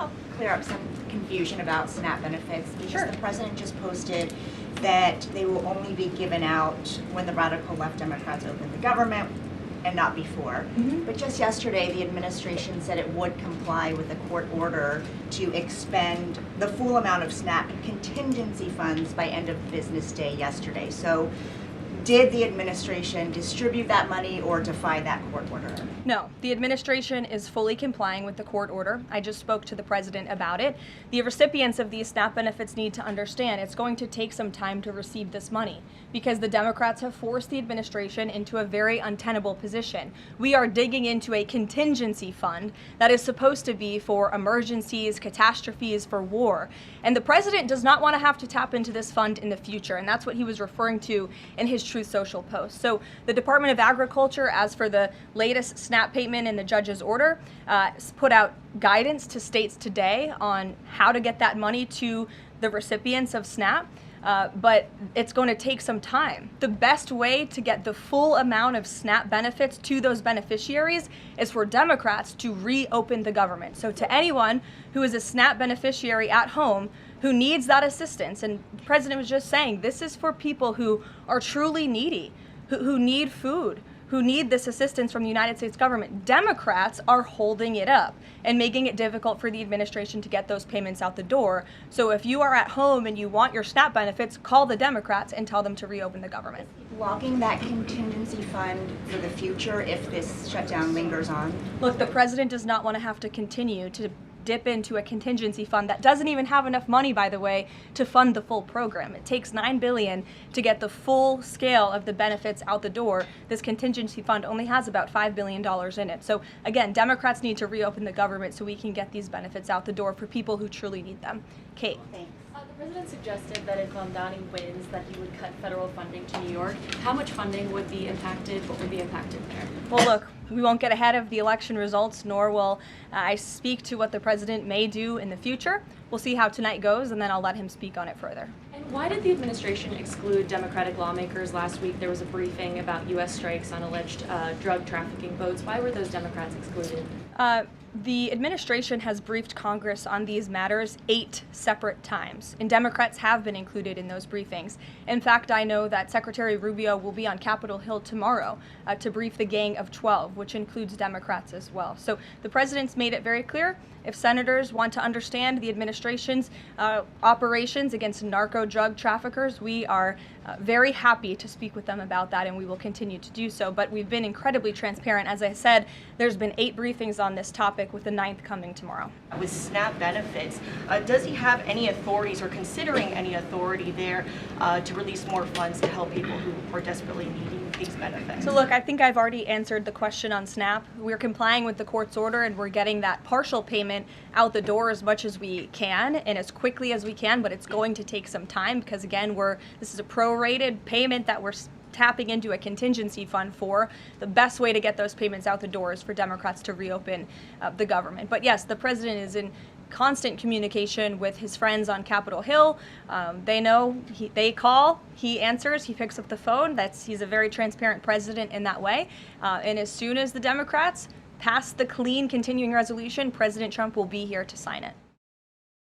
help clear up some confusion about SNAP benefits? Because Sure. the president just posted that they will only be given out when the radical left Democrats open the government and not before. But just yesterday, the administration said it would comply with a court order to expend the full amount of SNAP contingency funds by end of business day yesterday. So did the administration distribute that money or defy that court order? No, the administration is fully complying with the court order. I just spoke to the president about it. The recipients of these SNAP benefits need to understand it's going to take some time to receive this money because the Democrats have forced the administration into a very untenable position. We are digging into a contingency fund that is supposed to be for emergencies, catastrophes, for war. And the president does not want to have to tap into this fund in the future, and that's what he was referring to in his Truth Social post. So the Department of Agriculture, as for the latest SNAP payment in the judge's order, put out guidance to states today on how to get that money to the recipients of SNAP. But it's going to take some time. The best way to get the full amount of SNAP benefits to those beneficiaries is for Democrats to reopen the government. So to anyone who is a SNAP beneficiary at home who needs that assistance, and the president was just saying, this is for people who are truly needy, who need food, who need this assistance from the United States government. Democrats are holding it up and making it difficult for the administration to get those payments out the door. So if you are at home and you want your SNAP benefits, call the Democrats and tell them to reopen the government. Blocking that contingency fund for the future if this shutdown lingers on? Look, the president does not want to have to continue to dip into a contingency fund that doesn't even have enough money, by the way, to fund the full program. It takes $9 billion to get the full scale of the benefits out the door. This contingency fund only has about $5 billion in it. So again, Democrats need to reopen the government so we can get these benefits out the door for people who truly need them. Kate. Thanks. The president suggested that if Mamdani wins, that he would cut federal funding to New York. How much funding would be impacted? What would be impacted there? Well, look, we won't get ahead of the election results, nor will I speak to what the president may do in the future. We'll see how tonight goes, and then I'll let him speak on it further. And why did the administration exclude Democratic lawmakers last week? There was a briefing about U.S. strikes on alleged drug trafficking boats. Why were those Democrats excluded? The administration has briefed Congress on these matters 8 separate times, and Democrats have been included in those briefings. In fact, I know that Secretary Rubio will be on Capitol Hill tomorrow to brief the Gang of 12, which includes Democrats as well. So the president's made it very clear, if senators want to understand the administration's operations against narco drug traffickers, we are very happy to speak with them about that, and we will continue to do so. But we've been incredibly transparent. As I said, there's been 8 briefings on this topic, with the 9th coming tomorrow. With SNAP benefits, does he have any authorities or considering any authority there to release more funds to help people who are desperately needing these benefits? So look, I think I've already answered the question on SNAP. We're complying with the court's order, and we're getting that partial payment out the door as much as we can and as quickly as we can, but it's going to take some time because, again, this is a prorated payment that we're tapping into a contingency fund for. The best way to get those payments out the door is for Democrats to reopen the government. But yes, the president is in constant communication with his friends on Capitol Hill. They know, they call, he answers, he picks up the phone. He's a very transparent president in that way. And as soon as the Democrats pass the clean continuing resolution, President Trump will be here to sign it.